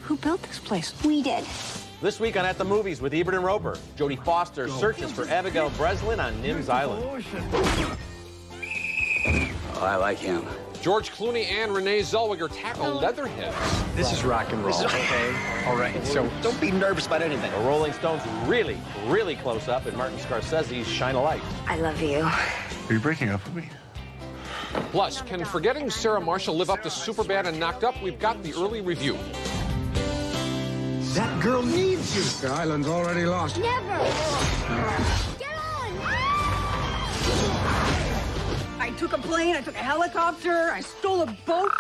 Who built this place? We did. This week on At the Movies with Ebert and Roeper, Jodie Foster searches for Abigail Breslin on Nim's Island. Oh, I like him. George Clooney and Renee Zellweger tackle Leatherheads. This is rock and roll. Okay. All right. So don't be nervous about anything. The Rolling Stones really, really close up, and Martin Scorsese's Shine a Light. I love you. Are you breaking up with me? Plus, can Forgetting Sarah Marshall live up to Superbad and Knocked Up? We've got the early review. That girl needs you. The island's already lost. Never. Get on. I took a plane, I took a helicopter, I stole a boat.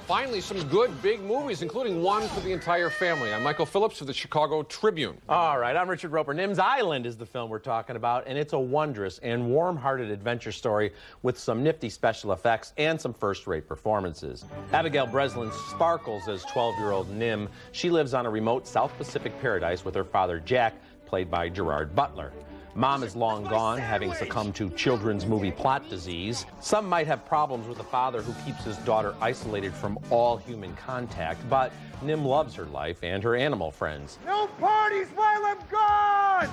Finally, some good big movies, including one for the entire family. I'm Michael Phillips of the Chicago Tribune. All right, I'm Richard Roeper. Nim's Island is the film we're talking about, and it's a wondrous and warm-hearted adventure story with some nifty special effects and some first-rate performances. Abigail Breslin sparkles as 12-year-old Nim. She lives on a remote South Pacific paradise with her father, Jack, played by Gerard Butler. Mom is long gone, having succumbed to children's movie plot disease. Some might have problems with the father who keeps his daughter isolated from all human contact, but Nim loves her life and her animal friends. No parties while I'm gone!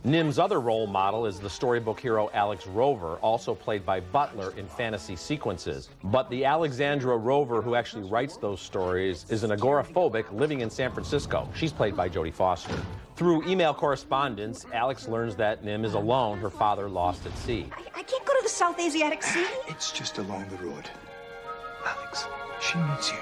Nim's other role model is the storybook hero Alex Rover, also played by Butler in fantasy sequences. But the Alexandra Rover who actually writes those stories is an agoraphobic living in San Francisco. She's played by Jodie Foster. Through email correspondence, Alex learns that Nim is alone, her father lost at sea. I can't go to the South Asiatic Sea. It's just along the road. Alex, she needs you.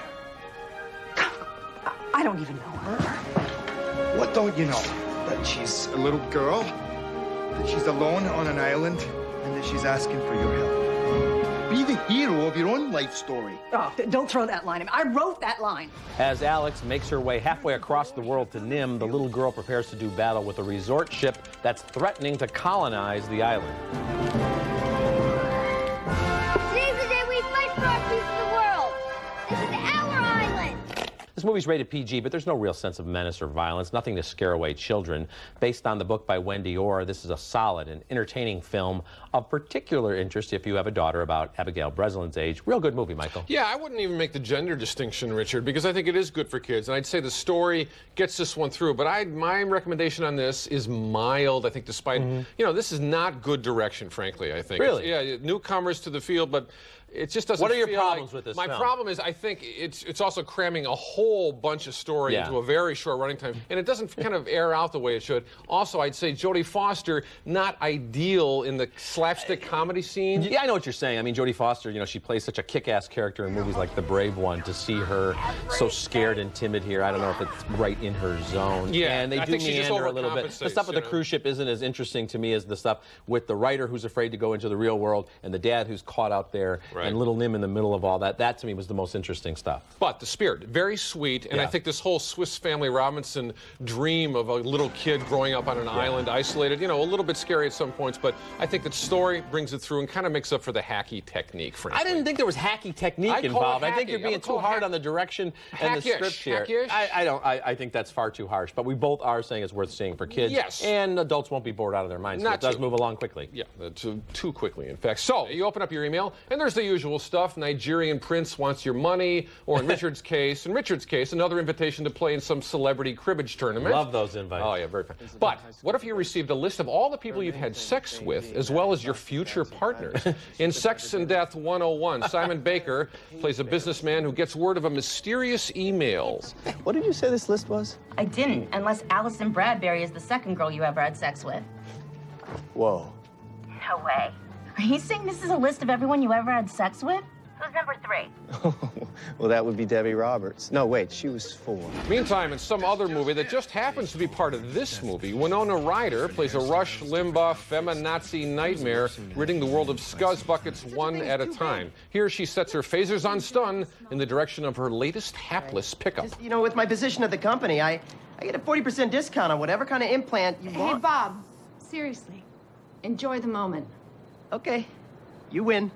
I don't even know her. What don't you know? That she's a little girl, that she's alone on an island, and that she's asking for your help. Be the hero of your own life story. Oh, don't throw that line at me. I wrote that line. As Alex makes her way halfway across the world to Nim, the little girl prepares to do battle with a resort ship that's threatening to colonize the island. Today's the day we fight for our piece of the world. This is our island. This movie's rated PG, but there's no real sense of menace or violence, nothing to scare away children. Based on the book by Wendy Orr, this is a solid and entertaining film of particular interest if you have a daughter about Abigail Breslin's age. Real good movie, Michael. Yeah, I wouldn't even make the gender distinction, Richard, because I think it is good for kids. And I'd say the story gets this one through. But my recommendation on this is mild, I think, despite, you know, this is not good direction, frankly, I think. Really? Yeah, newcomers to the field, but it just doesn't. What are your feel problems like, with this My film? problem is I think it's also cramming a whole bunch of story into a very short running time, and it doesn't kind of air out the way it should. Also, I'd say Jodie Foster, not ideal in the slapstick comedy scene. Yeah, I know what you're saying. I mean, Jodie Foster, you know, she plays such a kick-ass character in movies like The Brave One. To see her so scared and timid here, I don't know if it's right in her zone. Yeah, and they I do think she just meander a little bit. The overcompensates, stuff with the you know. cruise ship isn't as interesting to me as the stuff with the writer who's afraid to go into the real world and the dad who's caught out there and little Nim in the middle of all that. That, to me, was the most interesting stuff. But the spirit, very sweet, and I think this whole Swiss Family Robinson dream of a little kid growing up on an island, isolated, you know, a little bit scary at some points, but I think the story brings it through and kind of makes up for the hacky technique, frankly. I didn't think there was hacky technique involved. I think you're being too hard on the direction and the script here. I think that's far too harsh, but we both are saying it's worth seeing for kids. Yes. And adults won't be bored out of their minds. So it does move along quickly. Yeah, too quickly, in fact. So, you open up your email, and there's the usual stuff. Nigerian prince wants your money, or in Richard's case, another invitation to play in some celebrity cribbage tournament. Love those invites. Oh, yeah, very fun. But what if you received a list of all the people you've had sex with, as well as your future partners? In Sex and Death 101, Simon Baker plays a businessman who gets word of a mysterious email. What did you say this list was? I didn't, unless Allison Bradbury is the second girl you ever had sex with. Whoa. No way. Are you saying this is a list of everyone you ever had sex with? Who's number 3? Well, that would be Debbie Roberts. No, wait, she was 4. Meantime, in some other movie that just happens to be part of this movie, Winona Ryder plays a Rush Limbaugh feminazi nightmare, ridding the world of scuzz buckets one at a time. Here she sets her phasers on stun in the direction of her latest hapless pickup. Just, you know, with my position at the company, I get a 40% discount on whatever kind of implant you want. Hey, Bob, seriously, enjoy the moment. Okay, you win.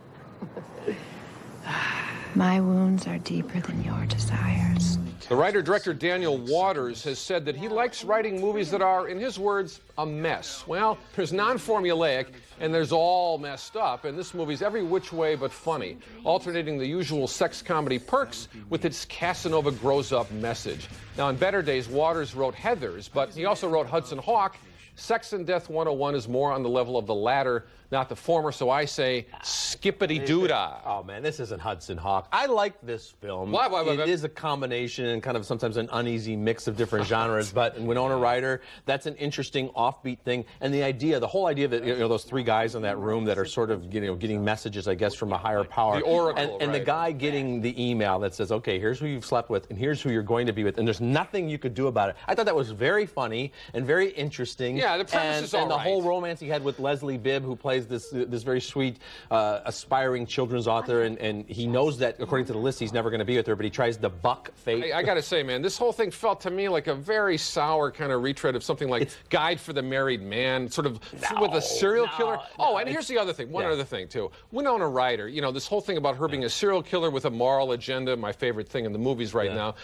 My wounds are deeper than your desires. The writer-director Daniel Waters has said that he likes writing movies that are, in his words, a mess. Well, there's non-formulaic, and there's all messed up, and this movie's every which way but funny, alternating the usual sex comedy perks with its Casanova grows-up message. Now, in better days, Waters wrote Heathers, but he also wrote Hudson Hawk. Sex and Death 101 is more on the level of the latter, not the former, so I say skippity-doo-dah. Oh, man, this isn't Hudson Hawk. I like this film. Why? It is a combination and kind of sometimes an uneasy mix of different genres, but in Winona Ryder, that's an interesting offbeat thing. And the whole idea that, those three guys in that room that are sort of, getting messages, I guess, from a higher power. The oracle, and the guy getting the email that says, okay, here's who you've slept with, and here's who you're going to be with, and there's nothing you could do about it. I thought that was very funny and very interesting. Yeah, the premise is all right. And the whole right. romance he had with Leslie Bibb, who plays this very sweet, aspiring children's author, and he knows that, according to the list, he's never going to be with her, but he tries to buck fate. I got to say, man, this whole thing felt to me like a very sour kind of retread of something like Guide for the Married Man, sort of with a serial killer. Oh, and here's the other thing, one other thing, too. Winona Ryder, this whole thing about her being a serial killer with a moral agenda, my favorite thing in the movies right now.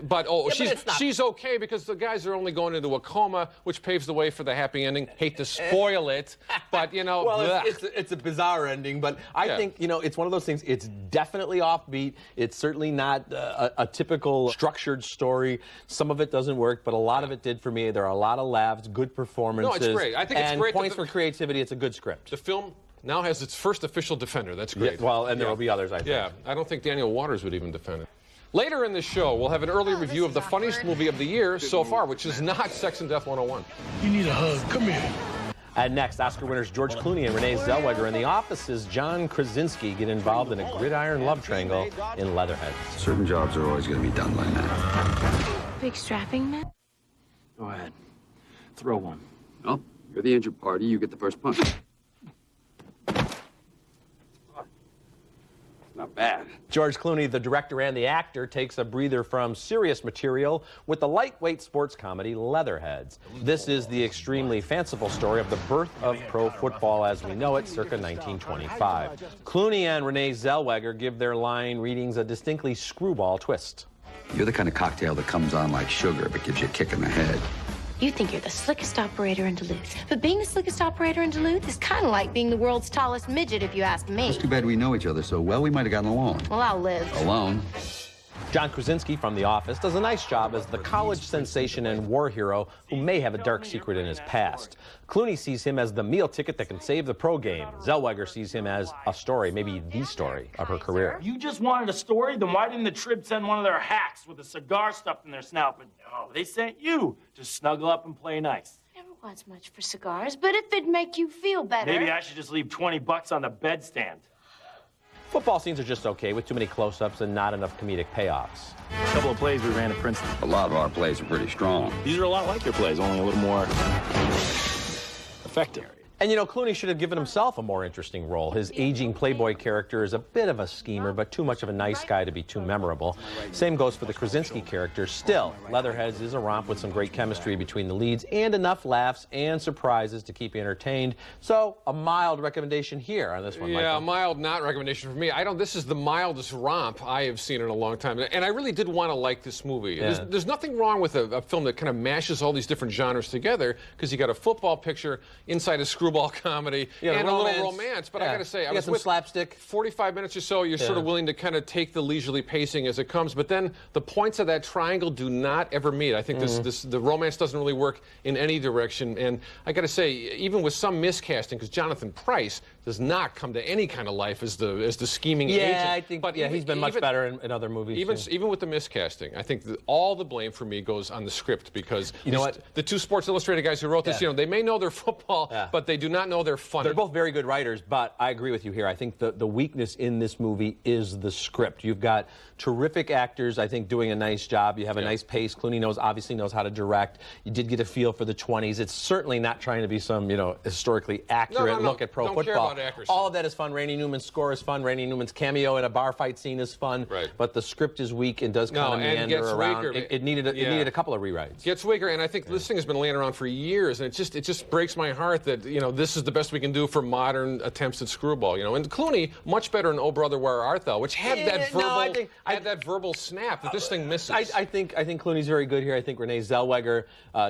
But she's okay because the guys are only going into a coma, which paves the way for the happy ending. Hate to spoil it, but, well, it's a bizarre ending, but I think, it's one of those things, it's definitely offbeat. It's certainly not a typical structured story. Some of it doesn't work, but a lot of it did for me. There are a lot of laughs, good performances. No, it's great. I think it's great. And points for creativity. It's a good script. The film now has its first official defender. That's great. Yeah, well, and there will be others, I think. Yeah, I don't think Daniel Waters would even defend it. Later in the show, we'll have an early review of the funniest movie of the year so far, which is not Sex and Death 101. You need a hug. Come here. And next, Oscar winners George Clooney and Renee Zellweger and The Office's John Krasinski get involved in a gridiron love triangle in Leatherheads. Certain jobs are always going to be done like that. Big strapping man? Go ahead. Throw one. Well, you're the injured party. You get the first punch. Not bad. George Clooney, the director and the actor, takes a breather from serious material with the lightweight sports comedy Leatherheads. This is the extremely fanciful story of the birth of pro football as we know it, circa 1925. Clooney and Renee Zellweger give their line readings a distinctly screwball twist. You're the kind of cocktail that comes on like sugar but gives you a kick in the head. You think you're the slickest operator in Duluth. But being the slickest operator in Duluth is kind of like being the world's tallest midget, if you ask me. It's too bad we know each other so well. We might have gotten along. Well, I'll live. Alone? John Krasinski from The Office does a nice job as the college sensation and war hero who may have a dark secret in his past. Clooney sees him as the meal ticket that can save the pro game. Zellweger sees him as a story, maybe the story of her career. You just wanted a story? Then why didn't the Trib send one of their hacks with a cigar stuffed in their snout? But no, they sent you to snuggle up and play nice. Never was much for cigars, but if it'd make you feel better... Maybe I should just leave $20 on the bedstand. Football scenes are just okay, with too many close-ups and not enough comedic payoffs. A couple of plays we ran at Princeton. A lot of our plays are pretty strong. These are a lot like your plays, only a little more effective. And Clooney should have given himself a more interesting role. His aging playboy character is a bit of a schemer, but too much of a nice guy to be too memorable. Same goes for the Krasinski character. Still, Leatherheads is a romp with some great chemistry between the leads and enough laughs and surprises to keep you entertained. So, a mild recommendation here on this one, Yeah, Michael. a mild not recommendation for me. This is the mildest romp I have seen in a long time. And I really did want to like this movie. Yeah. There's nothing wrong with a film that kind of mashes all these different genres together, because you got a football picture inside a screwball comedy and a little romance. But I got to say, I was some slapstick. 45 minutes or so, you're sort of willing to kind of take the leisurely pacing as it comes. But then the points of that triangle do not ever meet. I think the romance doesn't really work in any direction. And I got to say, even with some miscasting, because Jonathan Pryce does not come to any kind of life as the scheming agent. Yeah, I think he's been much better in other movies. Even with the miscasting, I think all the blame for me goes on the script, because the two Sports Illustrated guys who wrote this, they may know their football, but they do not know their funny. They're both very good writers, but I agree with you here. I think the weakness in this movie is the script. You've got terrific actors, I think, doing a nice job. You have a nice pace. Clooney obviously knows how to direct. You did get a feel for the 20s. It's certainly not trying to be some, historically accurate look at pro football. about accuracy. All of that is fun. Randy Newman's score is fun. Randy Newman's cameo in a bar fight scene is fun. Right. But the script is weak and does kind of meander around. Weaker. It needed a couple of rewrites. Gets weaker, and I think this thing has been laying around for years, and it just breaks my heart that this is the best we can do for modern attempts at screwball. And Clooney much better in Oh Brother Where Art Thou, which had that verbal snap that this thing misses. I think Clooney's very good here. I think Renee Zellweger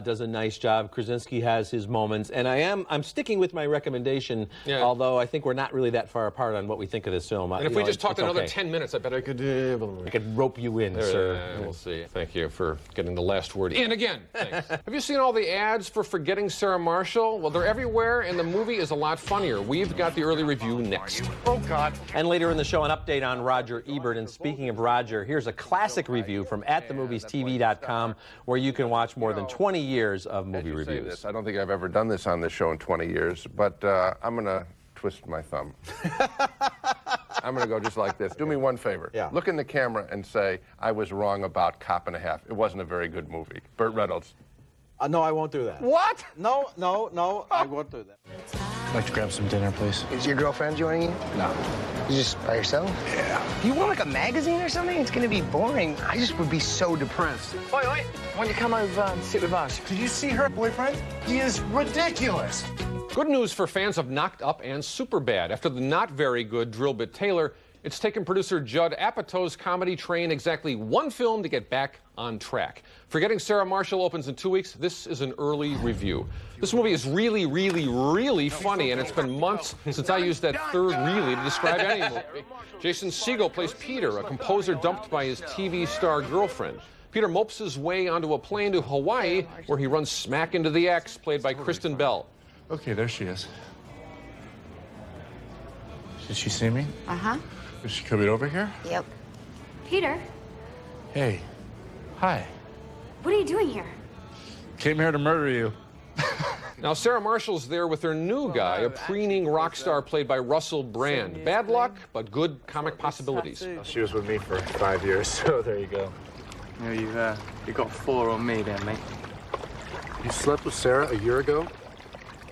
does a nice job. Krasinski has his moments, and I'm sticking with my recommendation. Yeah. Although I think we're not really that far apart on what we think of this film. And if we just talked another 10 minutes, I bet I could rope you in, sir. We'll see. Thank you for getting the last word in again. Thanks. Have you seen all the ads for Forgetting Sarah Marshall? Well, they're everywhere, and the movie is a lot funnier. We've got the early review next. Oh, God. And later in the show, an update on Roger Ebert. And speaking of Roger, here's a classic review from atthemoviestv.com, where you can watch more than 20 years of movie reviews. I don't think I've ever done this on this show in 20 years, but I'm going to twist my thumb. I'm going to go just like this. Do me one favor. Yeah. Look in the camera and say, I was wrong about Cop and a Half. It wasn't a very good movie. Burt Reynolds. No, I won't do that. What? No, I won't do that. I'd like to grab some dinner, please. Is your girlfriend joining you? No. You just by yourself? Yeah. Do you want like a magazine or something? It's gonna be boring. I just would be so depressed. Wait, why don't you come over and sit with us? Did you see her boyfriend? He is ridiculous. Good news for fans of Knocked Up and Superbad. After the not very good Drillbit Taylor, it's taken producer Judd Apatow's comedy train exactly one film to get back on track. Forgetting Sarah Marshall opens in 2 weeks. This is an early review. This movie is really, really, really funny, and it's been months since I used that third really to describe any movie. Jason Segel plays Peter, a composer dumped by his TV star girlfriend. Peter mopes his way onto a plane to Hawaii, where he runs smack into the ex, played by Kristen Bell. Okay, there she is. Did she see me? Uh-huh. Is she coming over here? Yep. Peter, Hey. Hi. what are you doing here? Came here to murder you. Now, Sarah Marshall's there with her new guy, a preening rock star played by Russell Brand. Bad luck, but good comic possibilities. She was with me for 5 years, so there you go. Yeah, you got 4 on me there, mate. You slept with Sarah a year ago?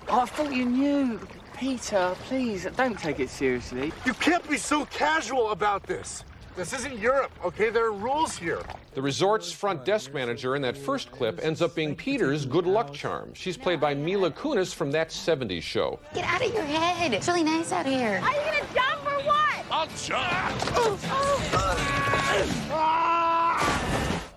Oh, I thought you knew. Peter, please, don't take it seriously. You can't be so casual about this. This isn't Europe, okay? There are rules here. The resort's front desk manager in that first clip ends up being Peter's good luck charm. She's played by Mila Kunis from That 70s Show. Get out of your head. It's really nice out here. Are you gonna jump or what? I'll jump!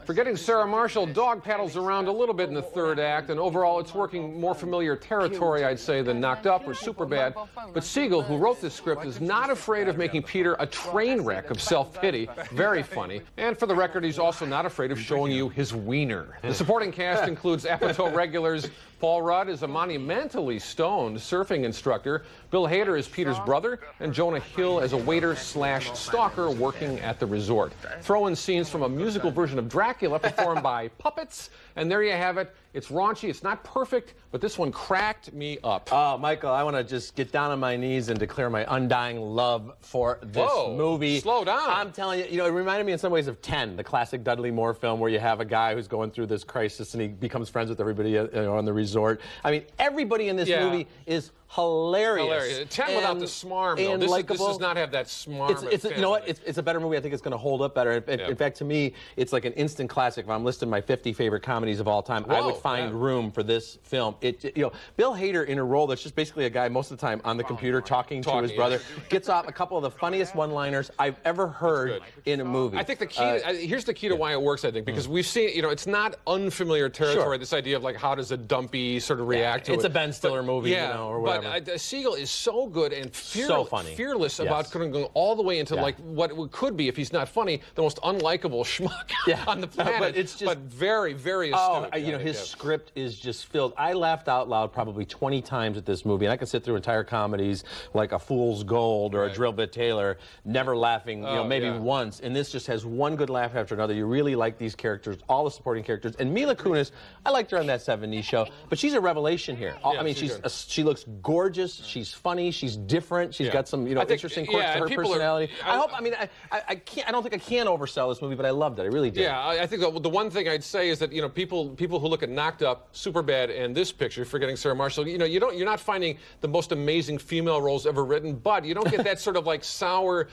Forgetting Sarah Marshall, dog paddles around a little bit in the third act, and overall it's working more familiar territory, I'd say, than Knocked Up or Superbad. But Segel, who wrote this script, is not afraid of making Peter a train wreck of self-pity. Very funny. And for the record, he's also not afraid of showing you his wiener. The supporting cast includes Apatow regulars. Paul Rudd is a monumentally stoned surfing instructor. Bill Hader is Peter's brother, and Jonah Hill as a waiter/stalker working at the resort. Throw in scenes from a musical version of Dracula performed by puppets, and there you have it. It's raunchy, it's not perfect, but this one cracked me up. Oh, Michael, I want to just get down on my knees and declare my undying love for this movie. Slow down. I'm telling you, it reminded me in some ways of 10, the classic Dudley Moore film where you have a guy who's going through this crisis and he becomes friends with everybody on the resort. I mean, everybody in this movie is hilarious. 10 without the smarm, though. This does not have that smarm. You know what? It's a better movie. I think it's going to hold up better. In fact, to me, it's like an instant classic. If I'm listing my 50 favorite comedies of all time, I would find room for this film. Bill Hader in a role that's just basically a guy most of the time on the computer talking to his brother, gets off a couple of the funniest one-liners I've ever heard in a movie. I think the key, here's the key to why it works, I think, because we've seen, it's not unfamiliar territory, this idea of like, how does a dumpy sort of react to it. It's a Ben Stiller movie, or whatever. But Segel is so good and fearless about going all the way into like what it could be, if he's not funny, the most unlikable schmuck on the planet. But it's just very, very astute. His script is just filled. I laughed out loud probably 20 times at this movie, and I could sit through entire comedies like A Fool's Gold or A Drillbit Taylor, never laughing, maybe once. And this just has one good laugh after another. You really like these characters, all the supporting characters. And Mila Kunis, I liked her on That 70s Show, but she's a revelation here. I mean, she looks gorgeous. She's funny. She's different. She's got some, interesting quirks to her personality. I don't think I can oversell this movie, but I loved it. I really did. Yeah, I think the one thing I'd say is that people who look at Knocked Up, Superbad, and this picture, forgetting Sarah Marshall, you're not finding the most amazing female roles ever written, but you don't get that sort of like sour,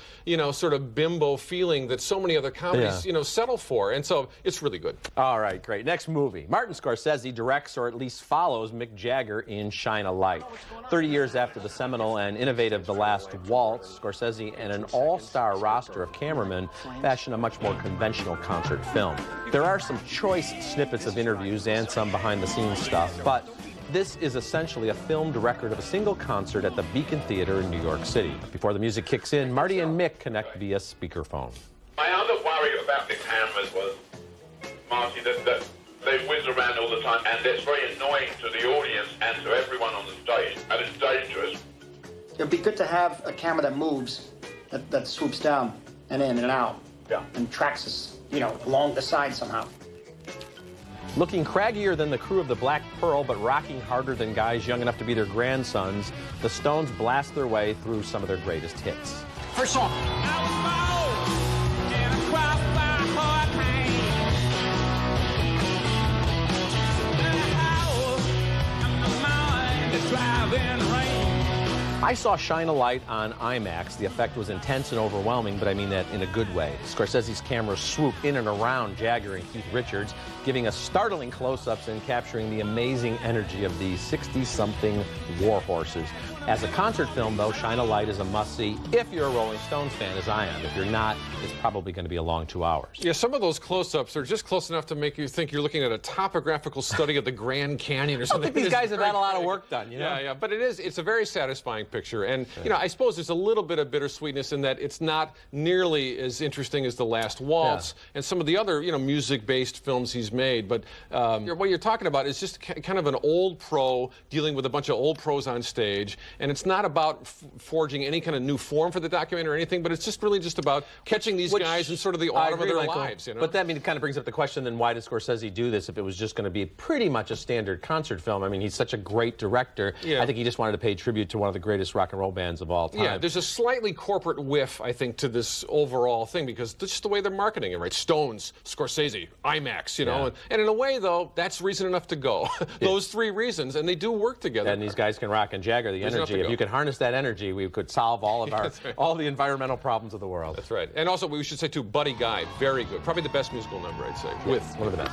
sort of bimbo feeling that so many other comedies, settle for, and so it's really good. All right, great. Next movie. Martin Scorsese directs, or at least follows, Mick Jagger in Shine a Light. 30 years after the seminal and innovative The Last Waltz, Scorsese and an all-star roster of cameramen fashion a much more conventional concert film. There are some choice snippets of interviews and some behind-the-scenes stuff, but this is essentially a filmed record of a single concert at the Beacon Theater in New York City. Before the music kicks in, Marty and Mick connect via speakerphone. My other worry about the cameras was, Marty, that they whiz around all the time, and it's very annoying to the audience and to everyone on the stage, and it's dangerous. It'd be good to have a camera that moves, that swoops down and in and out, and tracks us, along the side somehow. Looking craggier than the crew of the Black Pearl, but rocking harder than guys young enough to be their grandsons, the Stones blast their way through some of their greatest hits. First song. I saw Shine a Light on IMAX. The effect was intense and overwhelming, but I mean that in a good way. Scorsese's cameras swoop in and around Jagger and Keith Richards, giving us startling close-ups and capturing the amazing energy of these 60-something war horses. As a concert film, though, Shine a Light is a must-see if you're a Rolling Stones fan, as I am. If you're not, it's probably going to be a long 2 hours. Yeah, some of those close-ups are just close enough to make you think you're looking at a topographical study of the Grand Canyon or something. I think these guys have had a lot of work done, Yeah, but it's a very satisfying picture. And, I suppose there's a little bit of bittersweetness in that it's not nearly as interesting as The Last Waltz and some of the other, music-based films he's made. But what you're talking about is just kind of an old pro dealing with a bunch of old pros on stage. And it's not about forging any kind of new form for the documentary or anything, but it's just really just about catching these guys in sort of the autumn of their lives. But that kind of brings up the question, then why did Scorsese do this if it was just going to be pretty much a standard concert film? I mean, he's such a great director. I think he just wanted to pay tribute to one of the greatest rock and roll bands of all time. Yeah, there's a slightly corporate whiff, I think, to this overall thing because that's just the way they're marketing it, right? Stones, Scorsese, IMAX, and in a way, though, that's reason enough to go. Those three reasons, and they do work together. And these guys can rock, and Jagger, the energy. If you could harness that energy, we could solve all of our all the environmental problems of the world. That's right. And also, we should say, too, Buddy Guy, very good. Probably the best musical number, I'd say. With one of the best.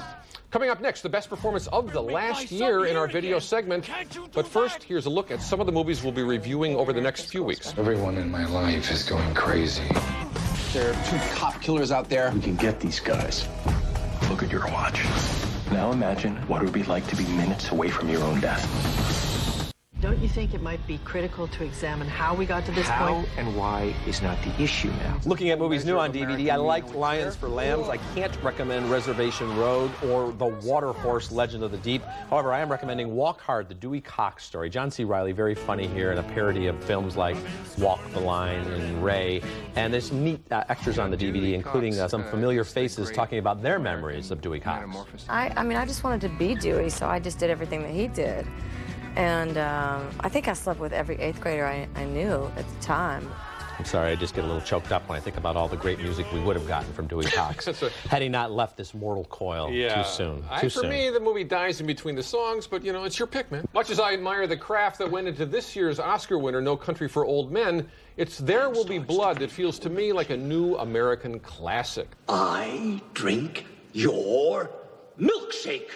Coming up next, the best performance of the last year in our video segment. But first, here's a look at some of the movies we'll be reviewing over the next few weeks. Everyone in my life is going crazy. There are 2 cop killers out there. We can get these guys. Look at your watch. Now imagine what it would be like to be minutes away from your own death. Don't you think it might be critical to examine how we got to this point? How and why is not the issue now. Looking at movies new on DVD, I liked Lions for Lambs. I can't recommend Reservation Road or The Water Horse Legend of the Deep. However, I am recommending Walk Hard, the Dewey Cox story. John C. Reilly, very funny here, and a parody of films like Walk the Line and Ray. And there's some neat extras on the DVD, including some familiar faces talking about their memories of Dewey Cox. I mean, I just wanted to be Dewey, so I just did everything that he did. And I think I slept with every 8th grader I knew at the time. I'm sorry, I just get a little choked up when I think about all the great music we would have gotten from Dewey Cox had he not left this mortal coil too soon. For me, the movie dies in between the songs, but, it's your pick, man. Much as I admire the craft that went into this year's Oscar winner, No Country for Old Men, it's There Will Be Blood that feels to me like a new American classic. I drink your milkshake.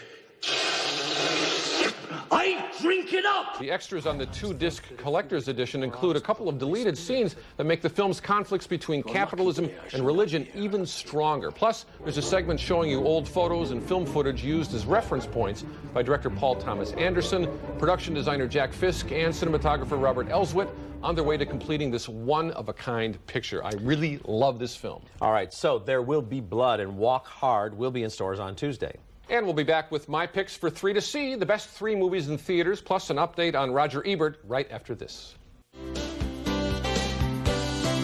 I drink it up! The extras on the 2-disc collector's edition include a couple of deleted scenes that make the film's conflicts between capitalism and religion even stronger. Plus, there's a segment showing you old photos and film footage used as reference points by director Paul Thomas Anderson, production designer Jack Fisk, and cinematographer Robert Elswit on their way to completing this one-of-a-kind picture. I really love this film. All right, so There Will Be Blood and Walk Hard will be in stores on Tuesday. And we'll be back with my picks for 3 to see, the best 3 movies in theaters, plus an update on Roger Ebert right after this.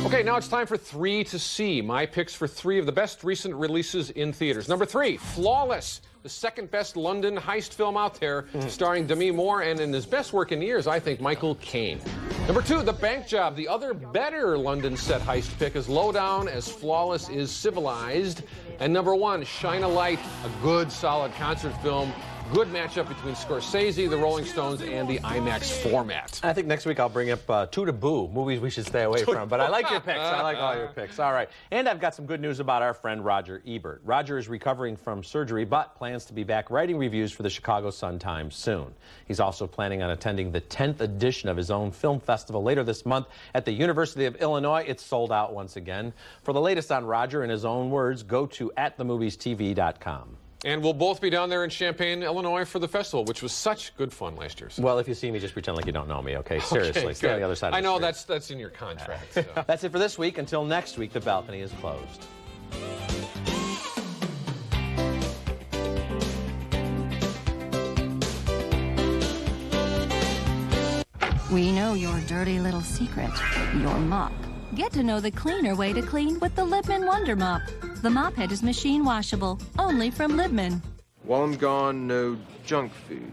Okay, now it's time for 3 to see, my picks for 3 of the best recent releases in theaters. Number 3, Flawless. the second best London heist film out there, starring Demi Moore and in his best work in years, I think, Michael Caine. Number 2, The Bank Job. The other better London set heist pick is Low Down, As Flawless is Civilized. And number 1, Shine a Light, a good, solid concert film. Good matchup between Scorsese, the Rolling Stones, and the IMAX format. I think next week I'll bring up Two to Boo, movies we should stay away from. But I like your picks. I like all your picks. All right. And I've got some good news about our friend Roger Ebert. Roger is recovering from surgery, but plans to be back writing reviews for the Chicago Sun-Times soon. He's also planning on attending the 10th edition of his own film festival later this month at the University of Illinois. It's sold out once again. For the latest on Roger, in his own words, go to @themoviestv.com. And we'll both be down there in Champaign, Illinois for the festival, which was such good fun last year. So. Well, if you see me, just pretend like you don't know me, okay? Seriously, Okay, stay on the other side of the I know street. that's in your contract. So. That's it for this week. Until next week, the balcony is closed. We know your dirty little secret, your mop. Get to know the cleaner way to clean with the Libman Wonder Mop. The mop head is machine washable, only from Libman. While I'm gone, no junk food.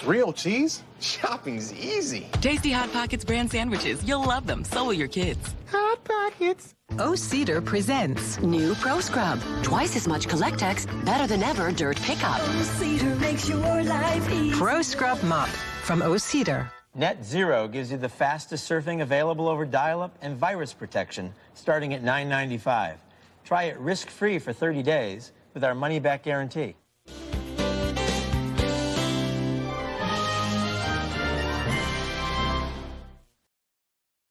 Real cheese? Shopping's easy. Tasty Hot Pockets brand sandwiches. You'll love them. So will your kids. Hot Pockets. O Cedar presents new Pro Scrub. Twice as much Collectex, better than ever dirt pickup. O Cedar makes your life easy. Pro Scrub Mop from O Cedar. Net Zero gives you the fastest surfing available over dial-up and virus protection, starting at $9.95. Try it risk-free for 30 days with our money-back guarantee.